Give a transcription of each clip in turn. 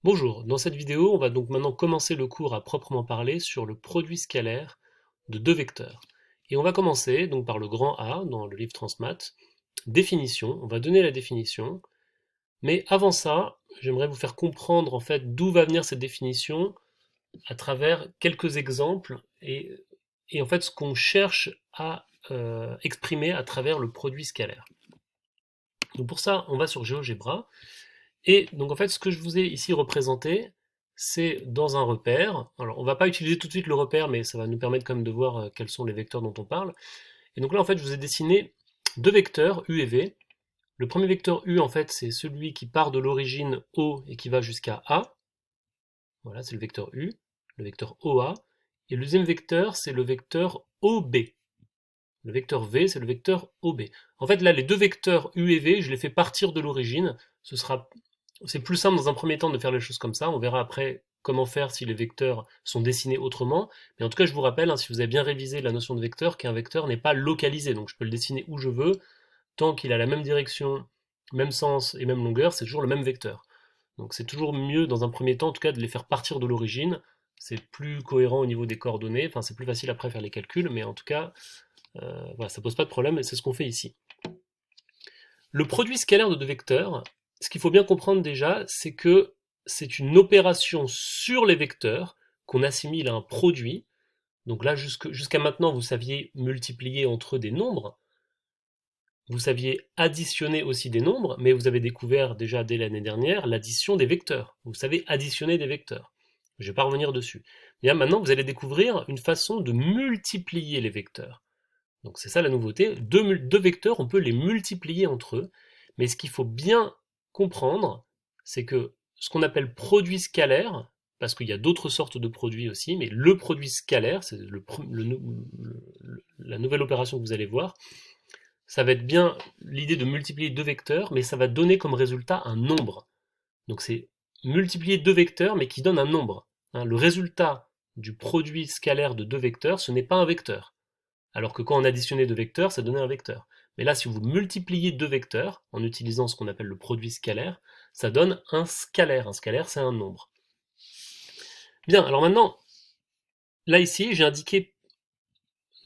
Bonjour, dans cette vidéo, on va donc maintenant commencer le cours à proprement parler sur le produit scalaire de deux vecteurs. Et on va commencer donc par le grand A dans le livre Transmath. Définition, on va donner la définition. Mais avant ça, j'aimerais vous faire comprendre en fait d'où va venir cette définition à travers quelques exemples et en fait ce qu'on cherche à exprimer à travers le produit scalaire. Donc pour ça, on va sur GeoGebra. Et donc en fait, ce que je vous ai ici représenté, c'est dans un repère. Alors on va pas utiliser tout de suite le repère, mais ça va nous permettre quand même de voir quels sont les vecteurs dont on parle. Et donc là, en fait, je vous ai dessiné deux vecteurs, U et V. Le premier vecteur U, en fait, c'est celui qui part de l'origine O et qui va jusqu'à A. Voilà, c'est le vecteur U, le vecteur OA. Et le deuxième vecteur, c'est le vecteur OB. Le vecteur V, c'est le vecteur OB. En fait, là, les deux vecteurs U et V, je les fais partir de l'origine. C'est plus simple dans un premier temps de faire les choses comme ça. On verra après comment faire si les vecteurs sont dessinés autrement. Mais en tout cas, je vous rappelle, hein, si vous avez bien révisé la notion de vecteur, qu'un vecteur n'est pas localisé. Donc, je peux le dessiner où je veux. Tant qu'il a la même direction, même sens et même longueur, c'est toujours le même vecteur. Donc, c'est toujours mieux, dans un premier temps, en tout cas, de les faire partir de l'origine. C'est plus cohérent au niveau des coordonnées. Enfin, c'est plus facile après faire les calculs. Mais en tout cas, voilà, ça pose pas de problème et c'est ce qu'on fait ici. Le produit scalaire de deux vecteurs, ce qu'il faut bien comprendre déjà, c'est que c'est une opération sur les vecteurs qu'on assimile à un produit. Donc là, jusqu'à maintenant, vous saviez multiplier entre eux des nombres, vous saviez additionner aussi des nombres, mais vous avez découvert déjà dès l'année dernière l'addition des vecteurs. Vous savez additionner des vecteurs. Je ne vais pas revenir dessus. Bien, maintenant, vous allez découvrir une façon de multiplier les vecteurs. Donc c'est ça la nouveauté. Deux vecteurs, on peut les multiplier entre eux. Mais ce qu'il faut bien comprendre, c'est que ce qu'on appelle produit scalaire, parce qu'il y a d'autres sortes de produits aussi, mais le produit scalaire, c'est la nouvelle opération que vous allez voir, ça va être bien l'idée de multiplier deux vecteurs, mais ça va donner comme résultat un nombre. Donc c'est multiplier deux vecteurs, mais qui donne un nombre. Hein, le résultat du produit scalaire de deux vecteurs, ce n'est pas un vecteur. Alors que quand on additionnait deux vecteurs, ça donnait un vecteur. Mais là, si vous multipliez deux vecteurs, en utilisant ce qu'on appelle le produit scalaire, ça donne un scalaire. Un scalaire, c'est un nombre. Bien, alors maintenant, là ici, j'ai indiqué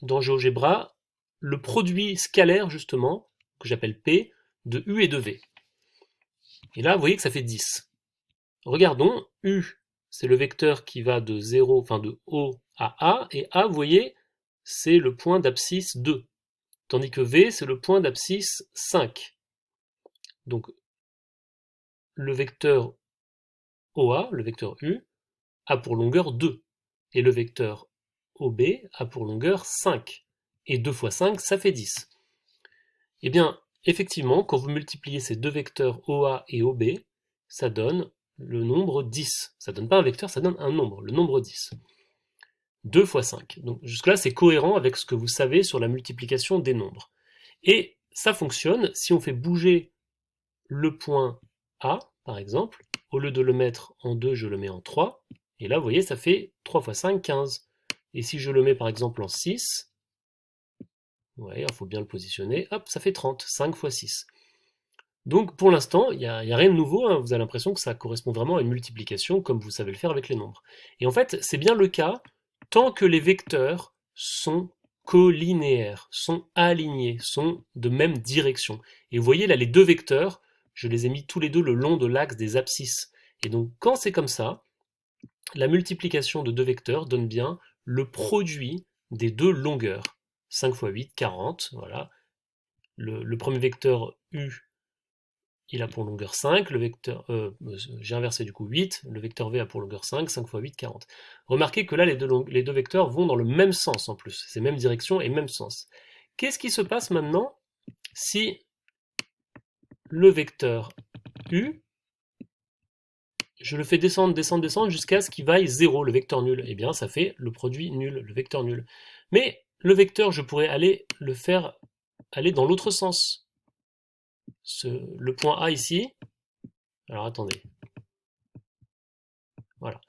dans GeoGebra le produit scalaire, justement, que j'appelle P, de U et de V. Et là, vous voyez que ça fait 10. Regardons, U, c'est le vecteur qui va de 0, enfin de O à A, et A, vous voyez, c'est le point d'abscisse 2. Tandis que V, c'est le point d'abscisse 5. Donc le vecteur OA, le vecteur U, a pour longueur 2. Et le vecteur OB a pour longueur 5. Et 2 fois 5, ça fait 10. Eh bien, effectivement, quand vous multipliez ces deux vecteurs OA et OB, ça donne le nombre 10. Ça ne donne pas un vecteur, ça donne un nombre, le nombre 10. 2 fois 5. Donc jusque-là, c'est cohérent avec ce que vous savez sur la multiplication des nombres. Et ça fonctionne si on fait bouger le point A, par exemple. Au lieu de le mettre en 2, je le mets en 3. Et là, vous voyez, ça fait 3 fois 5, 15. Et si je le mets par exemple en 6, ouais, il faut bien le positionner, hop, ça fait 30, 5 fois 6. Donc pour l'instant, il n'y a rien de nouveau, hein. Vous avez l'impression que ça correspond vraiment à une multiplication comme vous savez le faire avec les nombres. Et en fait, c'est bien le cas tant que les vecteurs sont collinéaires, sont alignés, sont de même direction. Et vous voyez là, les deux vecteurs, je les ai mis tous les deux le long de l'axe des abscisses. Et donc quand c'est comme ça, la multiplication de deux vecteurs donne bien le produit des deux longueurs. 5 fois 8, 40, voilà. Le premier vecteur U, il a pour longueur 5, le vecteur, j'ai inversé du coup 8, le vecteur V a pour longueur 5, 5 fois 8, 40. Remarquez que là, les deux vecteurs vont dans le même sens en plus, c'est même direction et même sens. Qu'est-ce qui se passe maintenant si le vecteur U, je le fais descendre, descendre, descendre jusqu'à ce qu'il vaille 0, le vecteur nul? Eh bien, ça fait le produit nul, le vecteur nul. Mais le vecteur, je pourrais aller le faire aller dans l'autre sens. Le point A ici, alors attendez, voilà.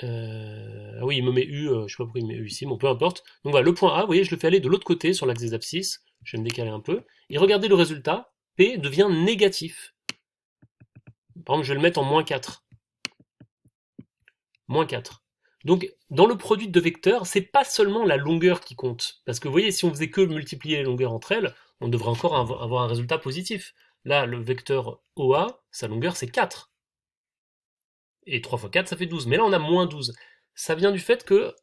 Ah oui, il me met U, je sais pas pourquoi il me met U ici, bon peu importe. Donc voilà, le point A, vous voyez, je le fais aller de l'autre côté sur l'axe des abscisses, je vais me décaler un peu, et regardez le résultat, P devient négatif. Par exemple, je vais le mettre en moins 4. Moins 4. Donc, dans le produit de deux vecteurs, c'est pas seulement la longueur qui compte. Parce que vous voyez, si on faisait que multiplier les longueurs entre elles, on devrait encore avoir un résultat positif. Là, le vecteur OA, sa longueur, c'est 4. Et 3 fois 4, ça fait 12. Mais là, on a moins 12. Ça vient du fait que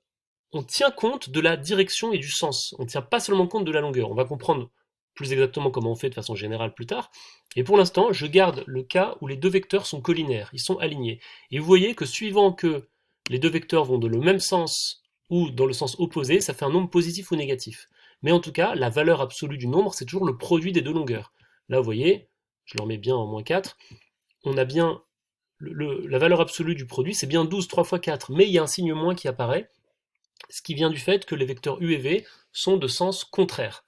on tient compte de la direction et du sens. On ne tient pas seulement compte de la longueur. On va comprendre plus exactement comment on fait de façon générale plus tard. Et pour l'instant, je garde le cas où les deux vecteurs sont collinaires, ils sont alignés. Et vous voyez que suivant que les deux vecteurs vont dans le même sens ou dans le sens opposé, ça fait un nombre positif ou négatif. Mais en tout cas, la valeur absolue du nombre, c'est toujours le produit des deux longueurs. Là, vous voyez, je le remets bien en moins 4, on a bien la valeur absolue du produit, c'est bien 12, 3 fois 4, mais il y a un signe moins qui apparaît, ce qui vient du fait que les vecteurs u et v sont de sens contraire.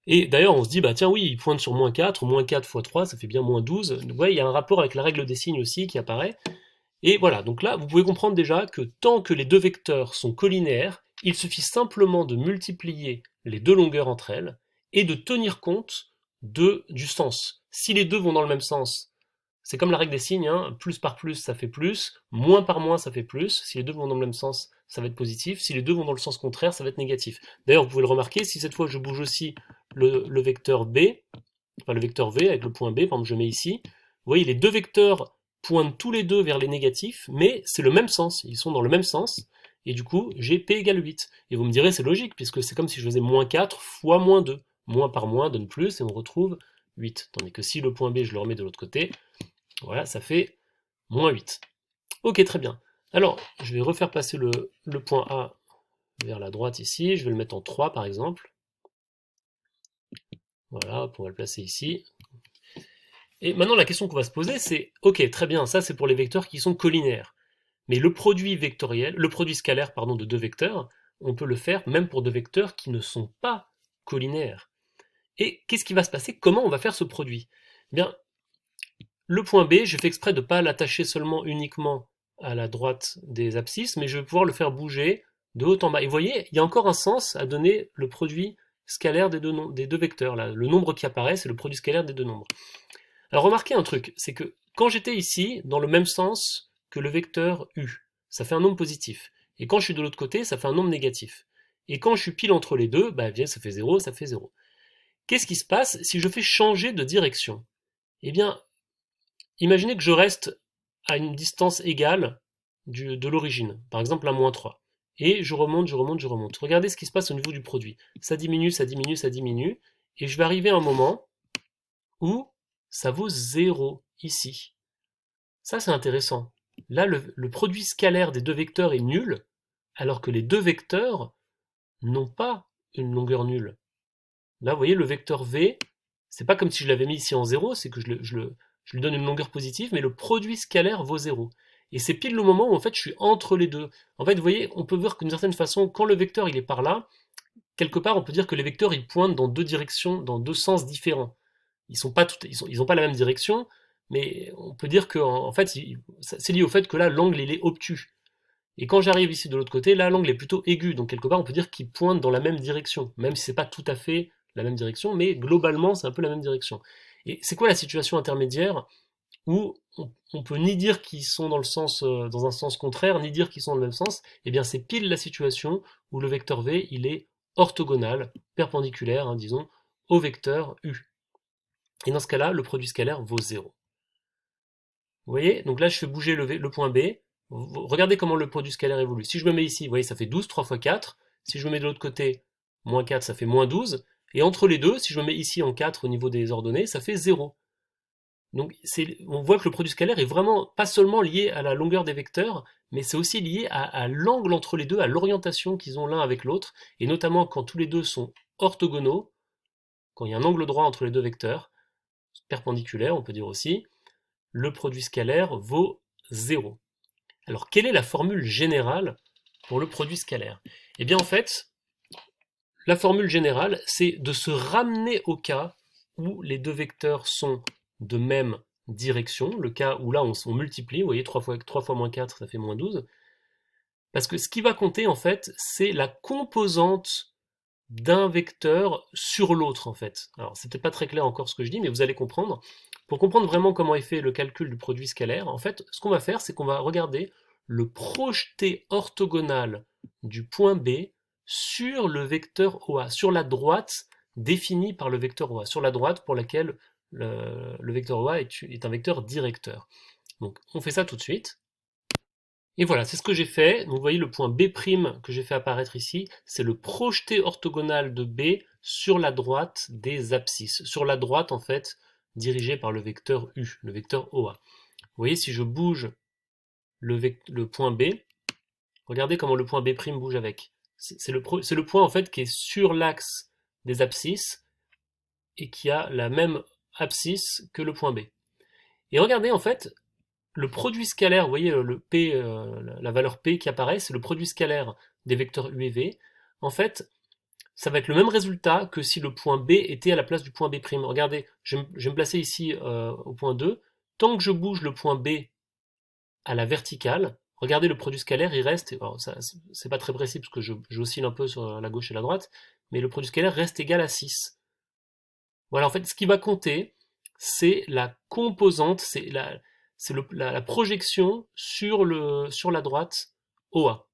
Et d'ailleurs, on se dit, bah tiens, oui, il pointe sur moins 4 fois 3, ça fait bien moins 12. Donc, vous voyez, il y a un rapport avec la règle des signes aussi qui apparaît. Et voilà, donc là, vous pouvez comprendre déjà que tant que les deux vecteurs sont collinéaires, il suffit simplement de multiplier les deux longueurs entre elles et de tenir compte du sens. Si les deux vont dans le même sens, c'est comme la règle des signes, hein, plus par plus ça fait plus, moins par moins ça fait plus, si les deux vont dans le même sens ça va être positif, si les deux vont dans le sens contraire ça va être négatif. D'ailleurs vous pouvez le remarquer, si cette fois je bouge aussi le vecteur B, enfin le vecteur V avec le point B, par exemple je mets ici, vous voyez les deux vecteurs pointent tous les deux vers les négatifs, mais c'est le même sens, ils sont dans le même sens, et du coup j'ai P égale 8. Et vous me direz c'est logique, puisque c'est comme si je faisais moins 4 fois moins 2. Moins par moins donne plus, et on retrouve 8. Tandis que si le point B je le remets de l'autre côté, voilà, ça fait moins 8. Ok, très bien. Alors, je vais refaire passer le point A vers la droite ici. Je vais le mettre en 3 par exemple. Voilà, on va le placer ici. Et maintenant, la question qu'on va se poser, c'est, ok, très bien, ça c'est pour les vecteurs qui sont collinaires. Mais le produit vectoriel, le produit scalaire, pardon, de deux vecteurs, on peut le faire même pour deux vecteurs qui ne sont pas collinaires. Et qu'est-ce qui va se passer? Comment on va faire ce produit? Eh bien, le point B, j'ai fait exprès de ne pas l'attacher seulement uniquement à la droite des abscisses, mais je vais pouvoir le faire bouger de haut en bas. Et vous voyez, il y a encore un sens à donner le produit scalaire des deux vecteurs. Là. Le nombre qui apparaît, c'est le produit scalaire des deux nombres. Alors remarquez un truc, c'est que quand j'étais ici, dans le même sens que le vecteur U, ça fait un nombre positif. Et quand je suis de l'autre côté, ça fait un nombre négatif. Et quand je suis pile entre les deux, bah, bien, ça fait 0, ça fait 0. Qu'est-ce qui se passe si je fais changer de direction? Eh bien, imaginez que je reste à une distance égale de l'origine, par exemple à moins 3. Et je remonte, je remonte, je remonte. Regardez ce qui se passe au niveau du produit. Ça diminue, ça diminue, ça diminue. Et je vais arriver à un moment où ça vaut 0 ici. Ça, c'est intéressant. Là, le produit scalaire des deux vecteurs est nul, alors que les deux vecteurs n'ont pas une longueur nulle. Là, vous voyez, le vecteur V, c'est pas comme si je l'avais mis ici en 0, c'est que je lui donne une longueur positive, mais le produit scalaire vaut 0. Et c'est pile le moment où en fait je suis entre les deux. En fait, vous voyez, on peut voir qu'une certaine façon, quand le vecteur il est par là, quelque part on peut dire que les vecteurs ils pointent dans deux directions, dans deux sens différents. Ils sont pas ils ont pas la même direction, mais on peut dire que en fait c'est lié au fait que là l'angle il est obtus. Et quand j'arrive ici de l'autre côté, là l'angle est plutôt aigu, donc quelque part on peut dire qu'ils pointent dans la même direction, même si c'est pas tout à fait la même direction, mais globalement c'est un peu la même direction. Et c'est quoi la situation intermédiaire où on peut ni dire qu'ils sont dans le sens, dans un sens contraire, ni dire qu'ils sont dans le même sens? Eh bien c'est pile la situation où le vecteur V il est orthogonal, perpendiculaire, hein, disons, au vecteur U. Et dans ce cas-là, le produit scalaire vaut 0. Vous voyez? Donc là je fais bouger le point B. Regardez comment le produit scalaire évolue. Si je me mets ici, vous voyez, ça fait 12, 3 fois 4. Si je me mets de l'autre côté, moins 4, ça fait moins 12. Et entre les deux, si je me mets ici en 4 au niveau des ordonnées, ça fait 0. Donc on voit que le produit scalaire est vraiment pas seulement lié à la longueur des vecteurs, mais c'est aussi lié à l'angle entre les deux, à l'orientation qu'ils ont l'un avec l'autre, et notamment quand tous les deux sont orthogonaux, quand il y a un angle droit entre les deux vecteurs, perpendiculaire on peut dire aussi, le produit scalaire vaut 0. Alors, quelle est la formule générale pour le produit scalaire? Eh bien, en fait, la formule générale, c'est de se ramener au cas où les deux vecteurs sont de même direction, le cas où là on multiplie, vous voyez, 3 fois moins 4, ça fait moins 12. Parce que ce qui va compter, en fait, c'est la composante d'un vecteur sur l'autre en fait. Alors c'est peut-être pas très clair encore ce que je dis, mais vous allez comprendre. Pour comprendre vraiment comment est fait le calcul du produit scalaire, en fait, ce qu'on va faire, c'est qu'on va regarder le projeté orthogonal du point B sur le vecteur OA, sur la droite définie par le vecteur OA, sur la droite pour laquelle le vecteur OA est un vecteur directeur. Donc on fait ça tout de suite. Et voilà, c'est ce que j'ai fait. Donc, vous voyez le point B' que j'ai fait apparaître ici, c'est le projeté orthogonal de B sur la droite des abscisses. Sur la droite, en fait, dirigée par le vecteur U, le vecteur OA. Vous voyez, si je bouge le point B, regardez comment le point B' bouge avec. C'est le point, en fait, qui est sur l'axe des abscisses et qui a la même abscisse que le point B. Et regardez, en fait, le produit scalaire, vous voyez le P, la valeur P qui apparaît, c'est le produit scalaire des vecteurs U et V. En fait, ça va être le même résultat que si le point B était à la place du point B'. Regardez, je vais me placer ici au point 2. Tant que je bouge le point B à la verticale, regardez le produit scalaire, il reste, alors ça, c'est pas très précis parce que j'oscille un peu sur la gauche et la droite, mais le produit scalaire reste égal à 6. Voilà, en fait, ce qui va compter, c'est la composante, c'est la projection sur la droite OA.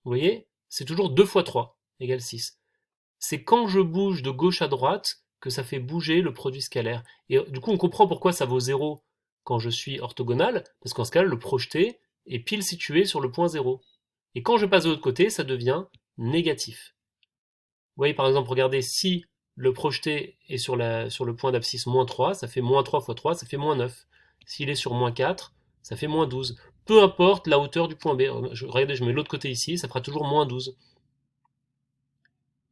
Vous voyez, c'est toujours 2 fois 3 égale 6. C'est quand je bouge de gauche à droite que ça fait bouger le produit scalaire. Et du coup, on comprend pourquoi ça vaut 0 quand je suis orthogonal, parce qu'en ce cas, le projeté est pile situé sur le point 0. Et quand je passe de l'autre côté, ça devient négatif. Vous voyez, par exemple, regardez, si le projeté est sur le point d'abscisse moins 3, ça fait moins 3 fois 3, ça fait moins 9. S'il est sur moins 4, ça fait moins 12. Peu importe la hauteur du point B. Regardez, je mets l'autre côté ici, ça fera toujours moins 12.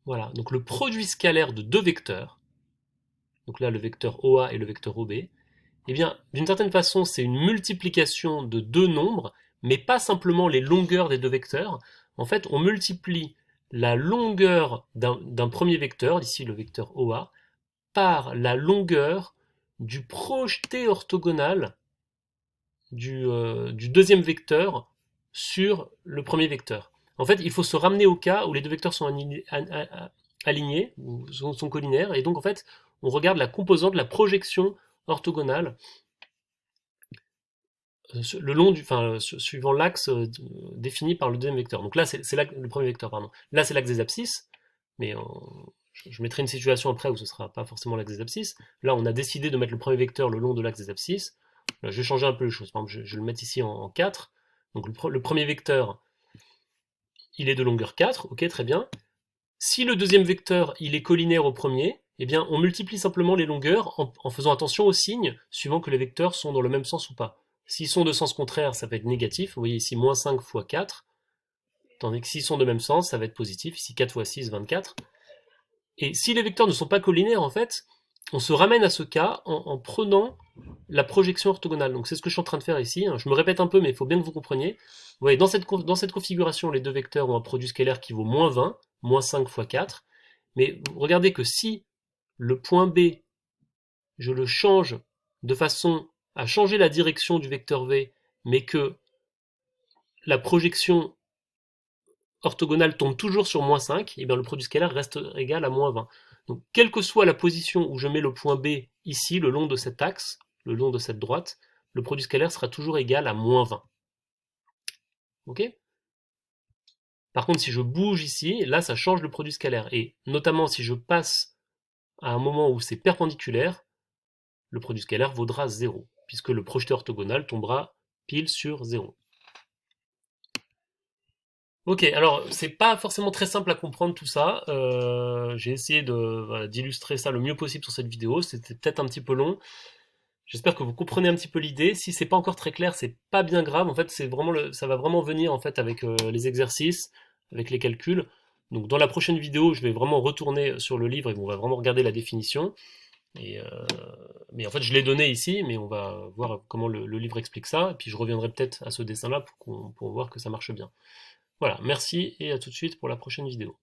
Voilà, donc le produit scalaire de deux vecteurs, donc là le vecteur OA et le vecteur OB, eh bien, d'une certaine façon, c'est une multiplication de deux nombres, mais pas simplement les longueurs des deux vecteurs. En fait, on multiplie la longueur d'un premier vecteur, ici le vecteur OA, par la longueur du projeté orthogonal du deuxième vecteur sur le premier vecteur. En fait, il faut se ramener au cas où les deux vecteurs sont alignés, ou sont collinaires, et donc en fait, on regarde la composante, la projection orthogonale le long suivant l'axe défini par le deuxième vecteur. Donc là, c'est le premier vecteur, pardon. Là, c'est l'axe des abscisses, mais je mettrai une situation après où ce ne sera pas forcément l'axe des abscisses. Là, on a décidé de mettre le premier vecteur le long de l'axe des abscisses. Là, je vais changer un peu les choses. Par exemple, je vais le mettre ici en 4. Donc le premier vecteur, il est de longueur 4, ok, très bien. Si le deuxième vecteur, il est collinaire au premier, eh bien, on multiplie simplement les longueurs en faisant attention aux signes, suivant que les vecteurs sont dans le même sens ou pas. S'ils sont de sens contraire, ça va être négatif. Vous voyez ici, moins 5 fois 4. Tandis que s'ils sont de même sens, ça va être positif. Ici, 4 fois 6, 24. Et si les vecteurs ne sont pas collinaires, en fait, on se ramène à ce cas en prenant la projection orthogonale. Donc c'est ce que je suis en train de faire ici. Je me répète un peu, mais il faut bien que vous compreniez. Vous voyez, dans cette configuration, les deux vecteurs ont un produit scalaire qui vaut moins 20, moins 5 fois 4. Mais regardez que si le point B, je le change de façon à changer la direction du vecteur V, mais que la projection orthogonale tombe toujours sur moins 5, et bien le produit scalaire reste égal à moins 20. Donc, quelle que soit la position où je mets le point B ici, le long de cet axe, le long de cette droite, le produit scalaire sera toujours égal à moins 20. Ok ? Par contre, si je bouge ici, là, ça change le produit scalaire. Et notamment, si je passe à un moment où c'est perpendiculaire, le produit scalaire vaudra 0, puisque le projeté orthogonal tombera pile sur 0. Ok, alors c'est pas forcément très simple à comprendre tout ça. J'ai essayé d'illustrer ça le mieux possible sur cette vidéo. C'était peut-être un petit peu long. J'espère que vous comprenez un petit peu l'idée. Si c'est pas encore très clair, c'est pas bien grave. En fait, ça va vraiment venir en fait avec les exercices, avec les calculs. Donc dans la prochaine vidéo, je vais vraiment retourner sur le livre et on va vraiment regarder la définition. Mais en fait, je l'ai donné ici, mais on va voir comment le livre explique ça. Et puis je reviendrai peut-être à ce dessin-là pour voir que ça marche bien. Voilà, merci et à tout de suite pour la prochaine vidéo.